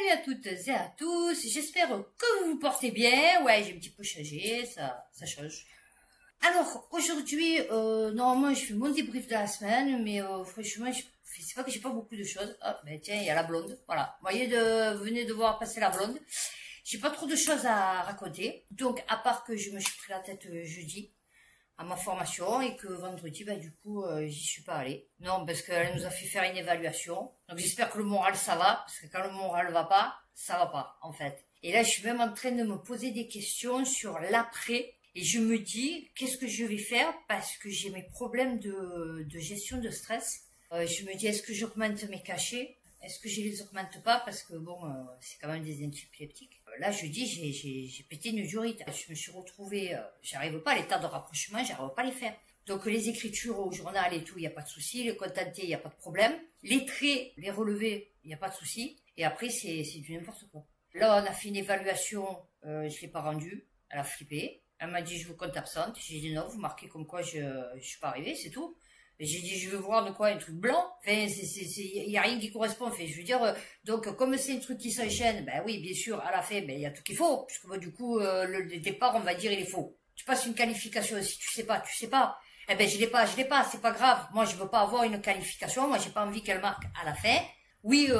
Salut à toutes et à tous, j'espère que vous vous portez bien. Ouais, j'ai un petit peu changé, ça change. Alors, aujourd'hui, normalement, je fais mon débrief de la semaine, mais franchement, c'est pas que j'ai pas beaucoup de choses. Ah, ben tiens, il y a la blonde, voilà. Vous voyez, vous venez de voir passer la blonde. J'ai pas trop de choses à raconter. Donc, à part que je me suis pris la tête jeudi à ma formation et que vendredi, bah, du coup, j'y suis pas allée. Non, parce qu'elle nous a fait faire une évaluation. Donc, j'espère que le moral, ça va, parce que quand le moral va pas, ça va pas, en fait. Et là, je suis même en train de me poser des questions sur l'après. Et je me dis, qu'est-ce que je vais faire parce que j'ai mes problèmes de gestion de stress. Je me dis, est-ce que j'augmente mes cachets? Est-ce que je les augmente pas? Parce que bon, c'est quand même des antibiotiques. Là, je dis, j'ai pété une durite. Je me suis retrouvée, j'arrive pas à l'état de rapprochement, j'arrive pas à les faire. Donc les écritures au journal et tout, il n'y a pas de souci. Le contenté, il n'y a pas de problème. Les traits, les relevés, il n'y a pas de souci. Et après, c'est du n'importe quoi. Là, on a fait une évaluation, je l'ai pas rendue. Elle a flippé. Elle m'a dit, je vous compte absente. J'ai dit non, vous marquez comme quoi je suis pas arrivée, c'est tout. J'ai dit, je veux voir de quoi, un truc blanc. Enfin, il y a rien qui correspond. Enfin, je veux dire, donc, comme c'est un truc qui s'enchaîne, ben oui, bien sûr, à la fin, ben, il y a tout qu'il faut. Puisque, bon, du coup, le départ, on va dire, il est faux. Tu passes une qualification, si tu sais pas, tu sais pas. Eh ben, je l'ai pas, c'est pas grave. Moi, je veux pas avoir une qualification. Moi, j'ai pas envie qu'elle marque à la fin. Oui,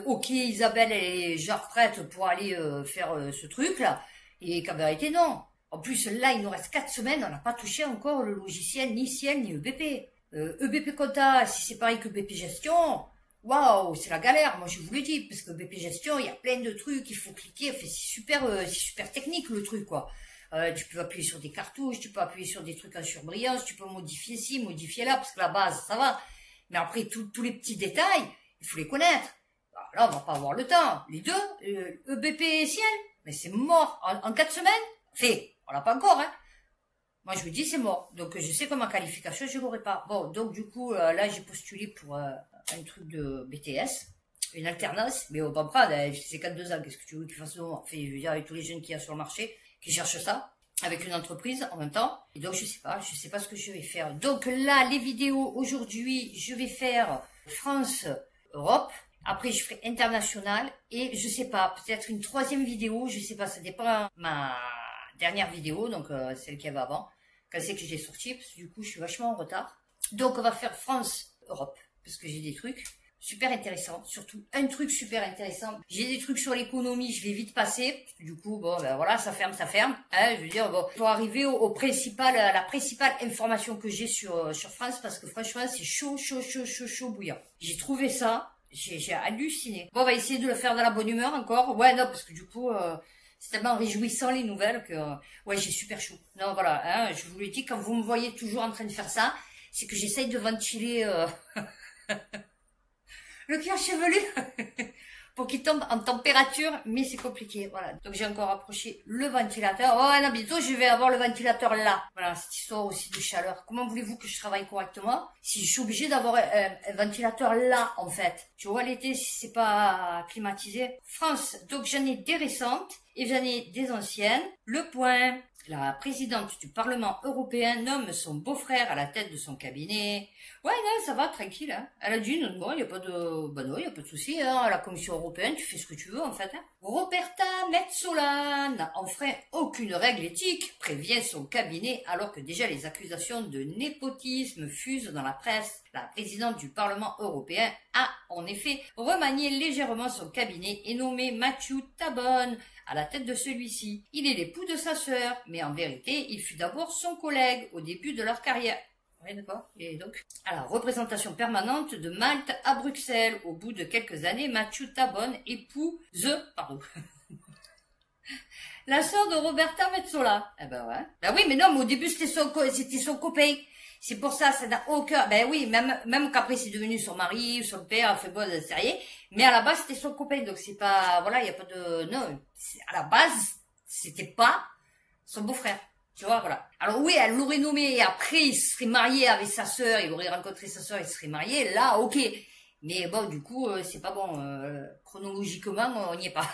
ok, Isabelle, elle est genre prête pour aller faire ce truc-là. Et qu'en vérité, non. En plus, là, il nous reste 4 semaines, on n'a pas touché encore le logiciel, ni Ciel, ni EBP. EBP Compta, si c'est pareil que BP Gestion, waouh, c'est la galère, moi je vous le dis, parce que BP Gestion, il y a plein de trucs, il faut cliquer, enfin, c'est super technique le truc, quoi. Tu peux appuyer sur des cartouches, tu peux appuyer sur des trucs en surbrillance, tu peux modifier ci, modifier là, parce que la base, ça va. Mais après, tous les petits détails, il faut les connaître. Alors là, on va pas avoir le temps. Les deux, EBP et Ciel, mais c'est mort. En 4 semaines, fait. On l'a pas encore, hein. Moi, je me dis, c'est mort. Donc, je sais que ma qualification, je l'aurai pas. Bon, donc, du coup, là, j'ai postulé pour un truc de BTS, une alternance. Mais on va prendre, c'est 42 ans. Qu'est-ce que tu veux qu'ils fassent de moi? Enfin, je veux dire, avec tous les jeunes qu'il y a sur le marché, qui cherchent ça, avec une entreprise en même temps. Et donc, je sais pas ce que je vais faire. Donc, là, les vidéos, aujourd'hui, je vais faire France, Europe. Après, je ferai international. Et je sais pas, peut-être une 3e vidéo. Je sais pas, ça dépend ma dernière vidéo, donc celle qu'il y avait avant, quand c'est que je l'ai sortie, parce que du coup je suis vachement en retard. Donc on va faire France-Europe, parce que j'ai des trucs super intéressants, surtout un truc super intéressant. J'ai des trucs sur l'économie, je vais vite passer, parce que du coup, bon, ben voilà, ça ferme, hein, je veux dire, bon, pour arriver au principal, à la principale information que j'ai sur France, parce que franchement, c'est chaud bouillant. J'ai trouvé ça, j'ai halluciné. Bon, on va essayer de le faire dans la bonne humeur encore. Ouais, non, parce que du coup... c'est tellement réjouissant les nouvelles que ouais, j'ai super chaud. Non, voilà, hein, je vous l'ai dit, quand vous me voyez toujours en train de faire ça, c'est que j'essaye de ventiler le cuir chevelu pour qu'il tombe en température, mais c'est compliqué. Voilà, donc j'ai encore approché le ventilateur. Oh non, bientôt je vais avoir le ventilateur là. Voilà, cette histoire aussi de chaleur. Comment voulez-vous que je travaille correctement si je suis obligée d'avoir un ventilateur là, en fait? Tu vois, l'été, si c'est pas climatisé. France, donc j'en ai des récentes et j'en ai des anciennes. Le point, la présidente du Parlement européen nomme son beau-frère à la tête de son cabinet. Ouais, non, ça va, tranquille, hein. Elle a dit, non, bon, il n'y a pas de, bah non, il n'y a pas de souci, hein. À la Commission européenne, tu fais ce que tu veux, en fait, hein. Roberta Metsola n'a enfreint aucune règle éthique, prévient son cabinet, alors que déjà les accusations de népotisme fusent dans la presse. La présidente du Parlement européen a, en effet, remanié légèrement son cabinet et nommé Matthew Tabon à la tête de celui-ci. Il est l'époux de sa sœur, mais en vérité, il fut d'abord son collègue au début de leur carrière. Oui, d'accord. Et donc, à la représentation permanente de Malte à Bruxelles, au bout de quelques années, Matthew Tabon épouse, la sœur de Roberta Metsola. Eh ben ouais. Ben oui, mais non, mais au début, c'était son copain. C'est pour ça, ça n'a aucun, ben oui, même qu'après c'est devenu son mari, son père, fait bon, c'est rien. Mais à la base, c'était son copain, donc c'est pas, voilà, il y a pas de, non, à la base, c'était pas son beau-frère. Tu vois, voilà. Alors oui, elle l'aurait nommé, et après, il serait marié avec sa sœur, il aurait rencontré sa sœur, il serait marié, là, ok. Mais bon, du coup, c'est pas bon. Chronologiquement, on n'y est pas.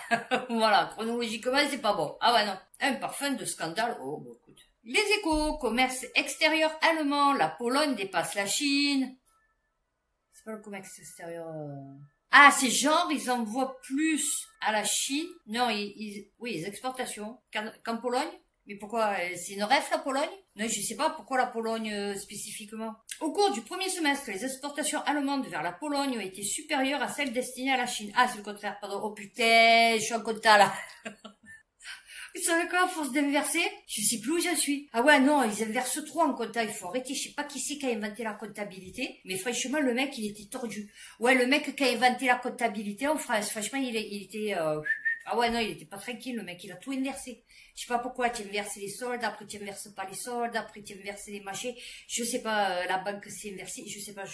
Voilà, chronologiquement, c'est pas bon. Ah ouais, non. Un parfum de scandale. Oh, bon, écoute. Les Échos, commerce extérieur allemand, la Pologne dépasse la Chine. C'est pas le commerce extérieur... Ah, ces gens, ils envoient plus à la Chine. Non, oui, les exportations qu'en Pologne. Mais pourquoi? C'est une ref, la Pologne? Non, je sais pas pourquoi la Pologne spécifiquement. Au cours du premier semestre, les exportations allemandes vers la Pologne ont été supérieures à celles destinées à la Chine. Ah, c'est le contraire, pardon. Oh putain, je suis en compta là. Vous savez quoi, à force d'inverser, je sais plus où je suis. Ah ouais, non, ils inversent trop en compta, il faut arrêter. Je sais pas qui c'est qui a inventé la comptabilité, mais franchement, le mec, il était tordu. Ouais, le mec qui a inventé la comptabilité en France, franchement, il était... Ah ouais, non, il était pas tranquille, le mec, il a tout inversé. Je sais pas pourquoi, tu inverses les soldes, après tu inverses pas les soldes, après tu inverses les machins. Je sais pas, la banque s'est inversée, je sais pas,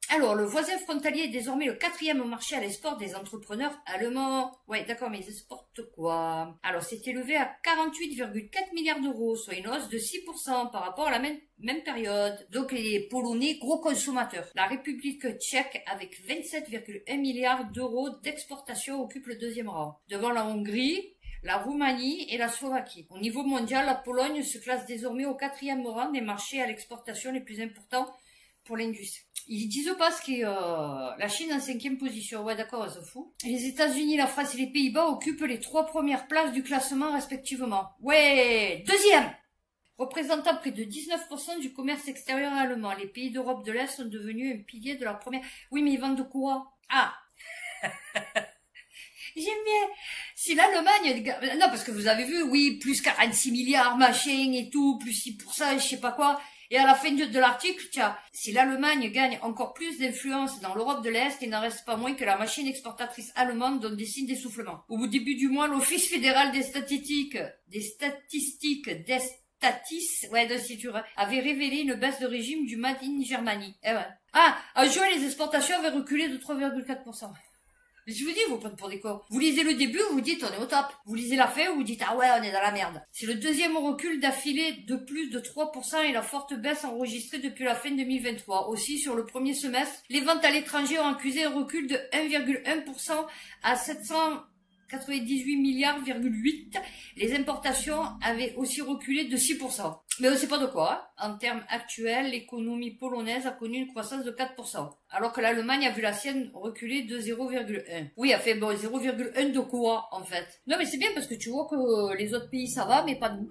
Alors, le voisin frontalier est désormais le 4e marché à l'export des entrepreneurs allemands. Ouais, d'accord, mais ils exportent quoi? Alors, c'est élevé à 48,4 milliards d'euros, soit une hausse de 6% par rapport à la même période. Donc, les Polonais, gros consommateurs. La République tchèque, avec 27,1 milliards d'euros d'exportation, occupe le 2e rang. Devant la Hongrie, la Roumanie et la Slovaquie. Au niveau mondial, la Pologne se classe désormais au 4e rang des marchés à l'exportation les plus importants pour l'industrie. Ils disent pas ce qui est la Chine en 5e position. Ouais, d'accord, on s'en fout. Les États-Unis, la France et les Pays-Bas occupent les 3 premières places du classement respectivement. Ouais, 2e! Représentant près de 19% du commerce extérieur allemand, les pays d'Europe de l'Est sont devenus un pilier de la première... Oui, mais ils vendent de quoi? Ah. J'aime bien. Si l'Allemagne... Non, parce que vous avez vu, oui, plus 46 milliards, machin et tout, plus 6%, je sais pas quoi. Et à la fin de l'article, tiens, si l'Allemagne gagne encore plus d'influence dans l'Europe de l'Est, il n'en reste pas moins que la machine exportatrice allemande donne des signes d'essoufflement. Au début du mois, l'Office fédéral des statistiques Statis, ouais, de Citure, avait révélé une baisse de régime du Made in Germany. Eh ouais. Ah, en juin, les exportations avaient reculé de 3,4%. Je vous dis, vous prenez pour des cons. Vous lisez le début, vous dites on est au top. Vous lisez la fin, vous dites ah ouais, on est dans la merde. C'est le 2e recul d'affilée de plus de 3% et la forte baisse enregistrée depuis la fin 2023. Aussi, sur le premier semestre, les ventes à l'étranger ont accusé un recul de 1,1% à 798 milliards,8. Les importations avaient aussi reculé de 6%. Mais on sait pas de quoi. Hein. En termes actuels, l'économie polonaise a connu une croissance de 4%. Alors que l'Allemagne a vu la sienne reculer de 0,1. Oui, elle fait bon, 0,1 de quoi, en fait. Non, mais c'est bien parce que tu vois que les autres pays, ça va, mais pas nous.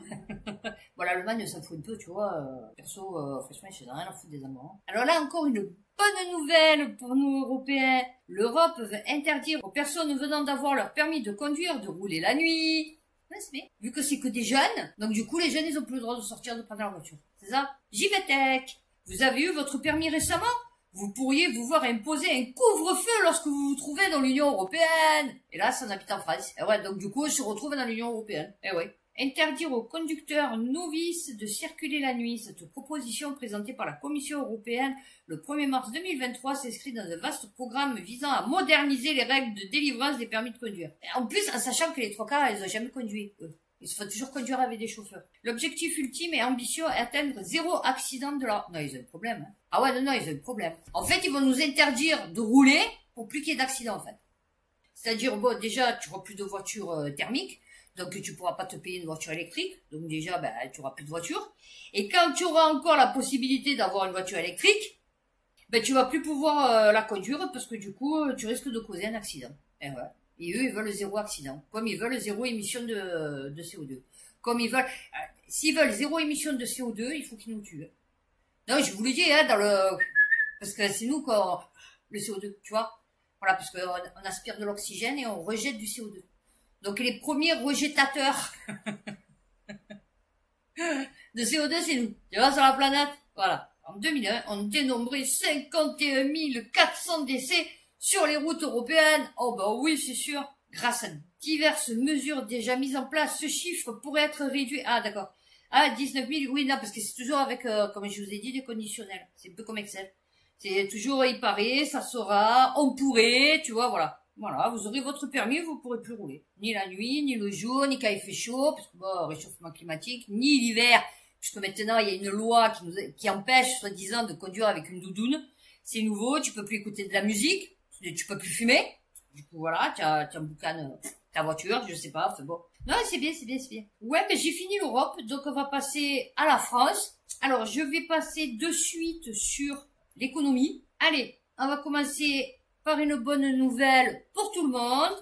Bon, l'Allemagne, ça fout un peu, tu vois. Perso, franchement, je n'ai rien à foutre des Allemands. Alors là, encore une bonne nouvelle pour nous, Européens. L'Europe veut interdire aux personnes venant d'avoir leur permis de conduire de rouler la nuit. Ouais, c'est bien. Vu que c'est que des jeunes, donc du coup, les jeunes, ils ont plus le droit de sortir, de prendre leur voiture. C'est ça? JVTech. Vous avez eu votre permis récemment? Vous pourriez vous voir imposer un couvre-feu lorsque vous vous trouvez dans l'Union Européenne. Et là, ça habite en France. Et ouais, donc du coup, on se retrouve dans l'Union Européenne. Et ouais. Interdire aux conducteurs novices de circuler la nuit. Cette proposition présentée par la Commission européenne le 1er mars 2023 s'inscrit dans un vaste programme visant à moderniser les règles de délivrance des permis de conduire. Et en plus, en sachant que les 3 quarts, ils n'ont jamais conduit, eux. Ils se font toujours conduire avec des chauffeurs. L'objectif ultime et ambitieux est atteindre 0 accident de la... Non, ils ont un problème. Hein. Ah ouais, non, ils ont un problème. En fait, ils vont nous interdire de rouler pour plus qu'il y ait d'accidents, en fait. C'est-à-dire, bon, déjà, tu n'auras plus de voitures thermiques. Donc, tu pourras pas te payer une voiture électrique. Donc, déjà, ben, tu auras plus de voiture. Et quand tu auras encore la possibilité d'avoir une voiture électrique, ben, tu vas plus pouvoir la conduire parce que du coup, tu risques de causer un accident. Et ouais. Et eux, ils veulent 0 accident. Comme ils veulent 0 émission de CO2. Comme ils veulent, s'ils veulent 0 émission de CO2, il faut qu'ils nous tuent. Non, je vous le dis, hein, parce que c'est nous le CO2, tu vois. Voilà, parce qu'on aspire de l'oxygène et on rejette du CO2. Donc les premiers rejetateurs de CO2, c'est nous. Tu vois, sur la planète. Voilà. En 2001, on dénombrait 51 400 décès sur les routes européennes. Oh bah oui, c'est sûr. Grâce à diverses mesures déjà mises en place, ce chiffre pourrait être réduit. Ah d'accord. Ah, 19 000, oui, non, parce que c'est toujours avec, comme je vous ai dit, des conditionnels. C'est un peu comme Excel. C'est toujours, il paraît, ça sera, on pourrait, tu vois, voilà. Voilà, vous aurez votre permis, vous pourrez plus rouler. Ni la nuit, ni le jour, ni quand il fait chaud, parce que bon, réchauffement climatique, ni l'hiver, puisque maintenant il y a une loi qui empêche, soi-disant, de conduire avec une doudoune. C'est nouveau, tu peux plus écouter de la musique, tu peux plus fumer. Du coup, voilà, tu as un boucan, ta voiture, je sais pas, enfin bon. Non, c'est bien, c'est bien, c'est bien. Ouais, mais j'ai fini l'Europe, donc on va passer à la France. Alors, je vais passer de suite sur l'économie. Allez, on va commencer par une bonne nouvelle pour tout le monde,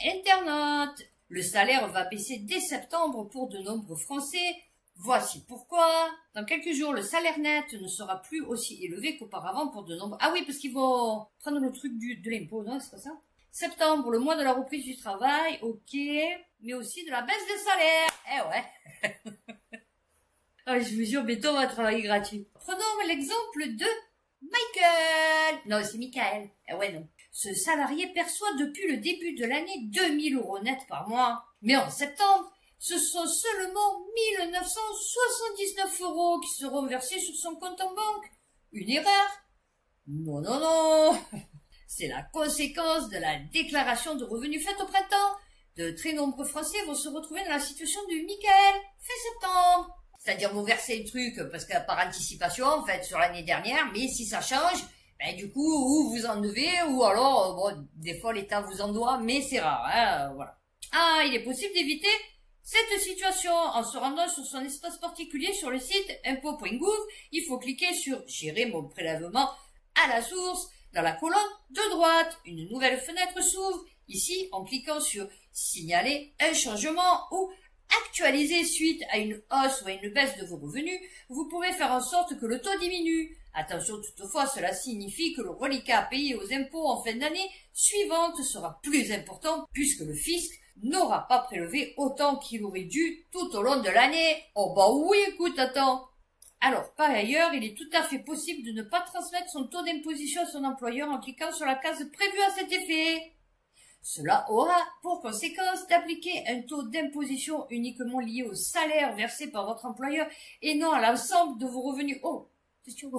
Internet. Le salaire va baisser dès septembre pour de nombreux Français. Voici pourquoi. Dans quelques jours, le salaire net ne sera plus aussi élevé qu'auparavant pour de nombreux... Ah oui, parce qu'ils vont prendre le truc de l'impôt, non, c'est pas ça? Septembre, le mois de la reprise du travail, ok, mais aussi de la baisse des salaires. Eh ouais. Ah, je vous jure, Béton va travailler gratuit. Prenons l'exemple de Michael. Non, c'est Michael. Eh ouais, non. Ce salarié perçoit depuis le début de l'année 2000 € net par mois. Mais en septembre, ce sont seulement 1979 € qui seront versés sur son compte en banque. Une erreur? Non, non, non. C'est la conséquence de la déclaration de revenus faite au printemps. De très nombreux Français vont se retrouver dans la situation de Michael, fin septembre. C'est-à-dire vous versez le truc parce que par anticipation, en fait, sur l'année dernière, mais si ça change, ben du coup, ou vous en devez, ou alors, bon, des fois l'État vous en doit, mais c'est rare, hein, voilà. Ah, il est possible d'éviter cette situation en se rendant sur son espace particulier sur le site impôt.gouv. Il faut cliquer sur gérer mon prélèvement à la source. Dans la colonne de droite, une nouvelle fenêtre s'ouvre. Ici, en cliquant sur signaler un changement ou actualiser suite à une hausse ou à une baisse de vos revenus, vous pouvez faire en sorte que le taux diminue. Attention toutefois, cela signifie que le reliquat à payer aux impôts en fin d'année suivante sera plus important puisque le fisc n'aura pas prélevé autant qu'il aurait dû tout au long de l'année. Oh bah oui, écoute, attends. Alors, par ailleurs, il est tout à fait possible de ne pas transmettre son taux d'imposition à son employeur en cliquant sur la case prévue à cet effet. Cela aura pour conséquence d'appliquer un taux d'imposition uniquement lié au salaire versé par votre employeur et non à l'ensemble de vos revenus. Oh, c'est sûr.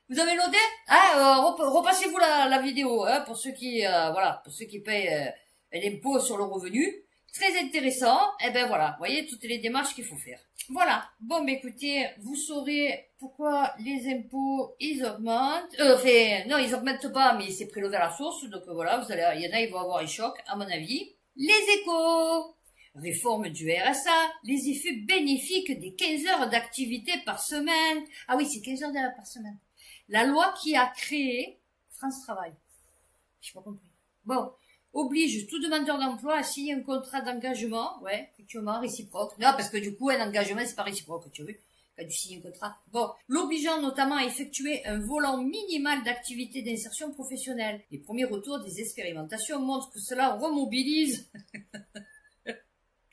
Vous avez noté? Ah, repassez-vous la vidéo, hein, pour ceux qui, voilà, pour ceux qui payent l'impôt sur le revenu. Très intéressant. Eh ben voilà, vous voyez toutes les démarches qu'il faut faire. Voilà. Bon, ben écoutez, vous saurez pourquoi les impôts, ils augmentent. Enfin, non, ils augmentent pas, mais c'est prélevé à la source. Donc voilà, vous allez, il y en a, ils vont avoir un choc, à mon avis. Les échos. Réforme du RSA, les effets bénéfiques des 15 heures d'activité par semaine. Ah oui, c'est 15 heures par semaine. La loi qui a créé France Travail. J'ai pas compris. Bon. Oblige tout demandeur d'emploi à signer un contrat d'engagement, ouais, effectivement, réciproque. Non, parce que du coup, un engagement, c'est pas réciproque, tu as vu, quand tu signes un contrat. Bon, l'obligeant notamment à effectuer un volant minimal d'activité d'insertion professionnelle. Les premiers retours des expérimentations montrent que cela remobilise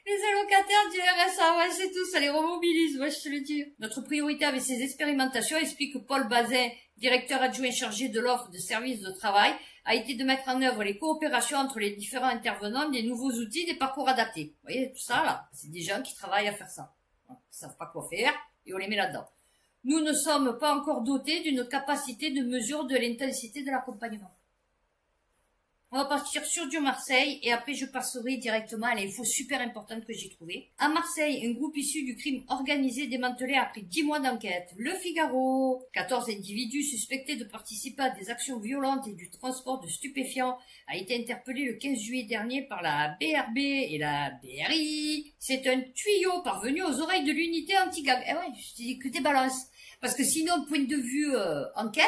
les allocataires du RSA, ouais, c'est tout, ça les remobilise, ouais, je te le dis. Notre priorité avec ces expérimentations, explique Paul Bazin, directeur adjoint chargé de l'offre de services de travail, a été de mettre en œuvre les coopérations entre les différents intervenants, des nouveaux outils, des parcours adaptés. Vous voyez, tout ça, là, c'est des gens qui travaillent à faire ça. Ils savent pas quoi faire, et on les met là-dedans. Nous ne sommes pas encore dotés d'une capacité de mesure de l'intensité de l'accompagnement. On va partir sur du Marseille et après je passerai directement à l'info super importante que j'ai trouvée. À Marseille, un groupe issu du crime organisé démantelé après 10 mois d'enquête. Le Figaro. 14 individus suspectés de participer à des actions violentes et du transport de stupéfiants a été interpellé le 15 juillet dernier par la BRB et la BRI. C'est un tuyau parvenu aux oreilles de l'unité anti-gag. Eh ouais, je te dis que t'es balance. Parce que sinon, point de vue enquête,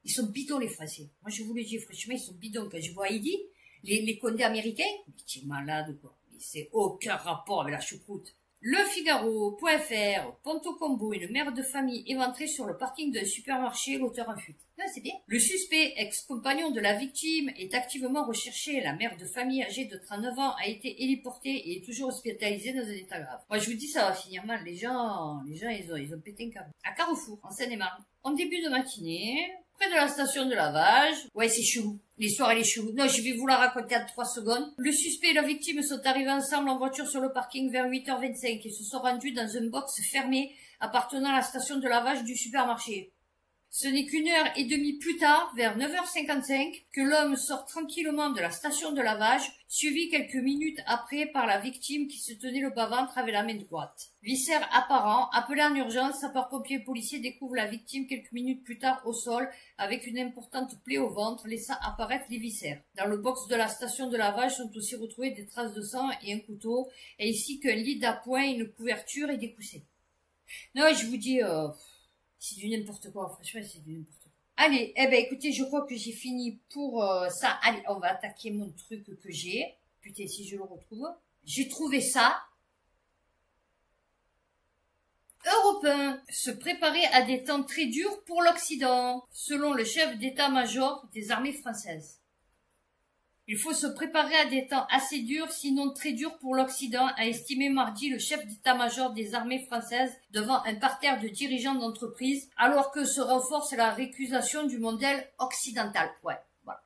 ils sont bidons, les Français. Moi, je vous le dis, franchement, ils sont bidons. Quand je vois Heidi, les condés américains, mais tu es malade, quoi. Mais c'est aucun rapport avec la choucroute. Le Figaro.fr, Ponto Combo, une mère de famille éventrée sur le parking d'un supermarché, l'auteur en fuite. Ah, c'est bien. Le suspect, ex-compagnon de la victime, est activement recherché. La mère de famille âgée de 39 ans a été héliportée et est toujours hospitalisée dans un état grave. Moi, je vous dis, ça va finir mal. Les gens, ils ont pété un câble. À Carrefour, en Seine-et-Marne. En début de matinée, près de la station de lavage. Ouais, c'est chelou. L'histoire, elle est chelou. Non, je vais vous la raconter en 3 secondes. Le suspect et la victime sont arrivés ensemble en voiture sur le parking vers 8h25 et se sont rendus dans un box fermé appartenant à la station de lavage du supermarché. Ce n'est qu'une heure et demie plus tard, vers 9h55, que l'homme sort tranquillement de la station de lavage, suivi quelques minutes après par la victime qui se tenait le bas-ventre avec la main droite. Viscère apparent, appelé en urgence, sapeurs-pompiers et policiers découvrent la victime quelques minutes plus tard au sol, avec une importante plaie au ventre, laissant apparaître les viscères. Dans le box de la station de lavage sont aussi retrouvées des traces de sang et un couteau, ainsi qu'un lit d'appoint, une couverture et des coussins. Non, je vous dis, c'est du n'importe quoi, franchement, c'est du n'importe quoi. Allez, eh ben écoutez, je crois que j'ai fini pour ça. Allez, on va attaquer mon truc que j'ai. Putain, si je le retrouve. J'ai trouvé ça. Européen, se préparer à des temps très durs pour l'Occident, selon le chef d'état-major des armées françaises. Il faut se préparer à des temps assez durs, sinon très durs pour l'Occident, a estimé mardi le chef d'état-major des armées françaises devant un parterre de dirigeants d'entreprise, alors que se renforce la récusation du modèle occidental. Ouais, voilà.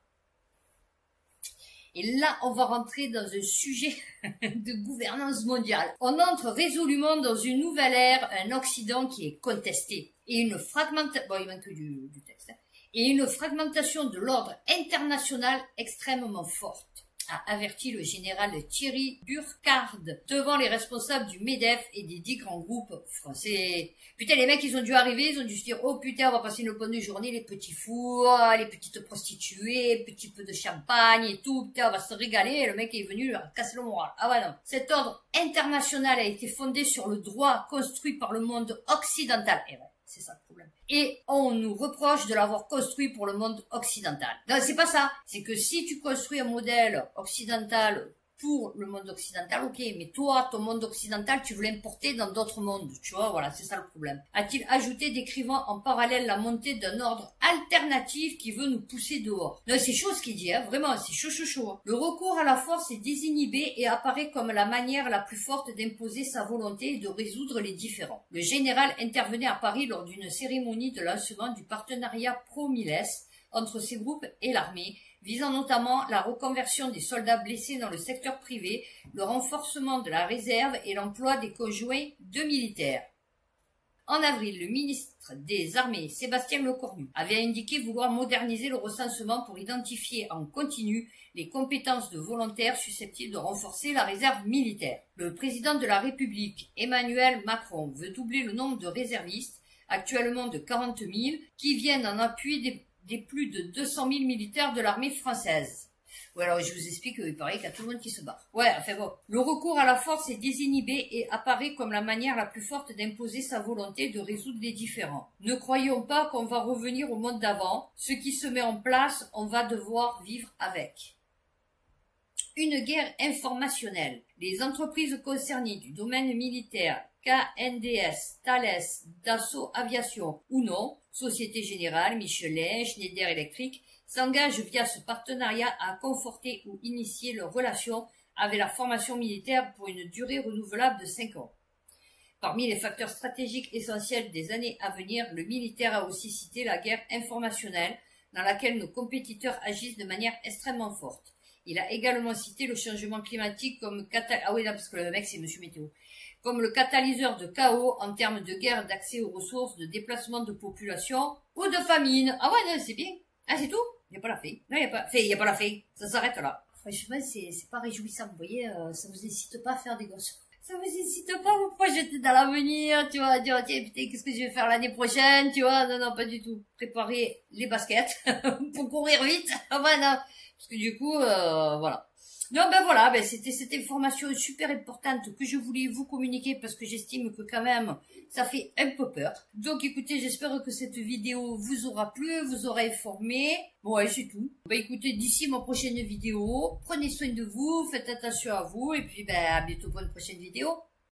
Et là, on va rentrer dans un sujet de gouvernance mondiale. On entre résolument dans une nouvelle ère, un Occident qui est contesté. Et une fragmentation, bon, il manque du texte, hein. Et une fragmentation de l'ordre international extrêmement forte, a averti le général Thierry Burkhardt devant les responsables du MEDEF et des 10 grands groupes français. Putain, les mecs, ils ont dû arriver, ils ont dû se dire, oh putain, on va passer une bonne journée, les petits fours, les petites prostituées, petit peu de champagne et tout, putain, on va se régaler, et le mec est venu leur casser le moral. Ah ouais, non. Cet ordre international a été fondé sur le droit construit par le monde occidental. Et ouais, c'est ça le problème. Et on nous reproche de l'avoir construit pour le monde occidental. Non, c'est pas ça. C'est que si tu construis un modèle occidental pour le monde occidental, ok, mais toi, ton monde occidental, tu veux l'importer dans d'autres mondes, tu vois, voilà, c'est ça le problème. A-t-il ajouté, décrivant en parallèle la montée d'un ordre alternatif qui veut nous pousser dehors. Non, c'est chaud ce qu'il dit, hein, vraiment, c'est chaud, chaud, chaud. Hein. Le recours à la force est désinhibé et apparaît comme la manière la plus forte d'imposer sa volonté et de résoudre les différends. Le général intervenait à Paris lors d'une cérémonie de lancement du partenariat pro-Miles entre ces groupes et l'armée, visant notamment la reconversion des soldats blessés dans le secteur privé, le renforcement de la réserve et l'emploi des conjoints de militaires. En avril, le ministre des Armées, Sébastien Lecornu, avait indiqué vouloir moderniser le recensement pour identifier en continu les compétences de volontaires susceptibles de renforcer la réserve militaire. Le président de la République, Emmanuel Macron, veut doubler le nombre de réservistes, actuellement de 40 000, qui viennent en appui des plus de 200 000 militaires de l'armée française. Ouais, alors je vous explique qu'il paraît qu'il y a tout le monde qui se bat. Ouais, enfin bon. Le recours à la force est désinhibé et apparaît comme la manière la plus forte d'imposer sa volonté de résoudre les différends. Ne croyons pas qu'on va revenir au monde d'avant. Ce qui se met en place, on va devoir vivre avec. Une guerre informationnelle. Les entreprises concernées du domaine militaire, KNDS, Thales, Dassault Aviation ou non, Société Générale, Michelin, Schneider Electric, s'engagent via ce partenariat à conforter ou initier leurs relations avec la formation militaire pour une durée renouvelable de 5 ans. Parmi les facteurs stratégiques essentiels des années à venir, le militaire a aussi cité la guerre informationnelle, dans laquelle nos compétiteurs agissent de manière extrêmement forte. Il a également cité le changement climatique comme parce que le mec c'est Monsieur Météo. Comme le catalyseur de chaos en termes de guerre, d'accès aux ressources, de déplacement de population ou de famine. Ah ouais, non, c'est bien. Ah, c'est tout? Il n'y a pas la fée. Non, il n'y a pas fait, il n'y a pas la fée. Ça s'arrête là. Franchement, c'est pas réjouissant, vous voyez, ça vous incite pas à faire des gosses. Ça vous incite pas à vous projeter dans l'avenir, tu vois, dire, tiens, putain, qu'est-ce que je vais faire l'année prochaine, tu vois, non, non, pas du tout. Préparer les baskets pour courir vite. Ah ouais, non. Parce que du coup, voilà. Non, ben voilà, ben c'était cette information super importante que je voulais vous communiquer parce que j'estime que quand même, ça fait un peu peur. Donc écoutez, j'espère que cette vidéo vous aura plu, vous aura informé. Bon, ouais, c'est tout. Ben écoutez, d'ici ma prochaine vidéo, prenez soin de vous, faites attention à vous et puis ben à bientôt pour une prochaine vidéo.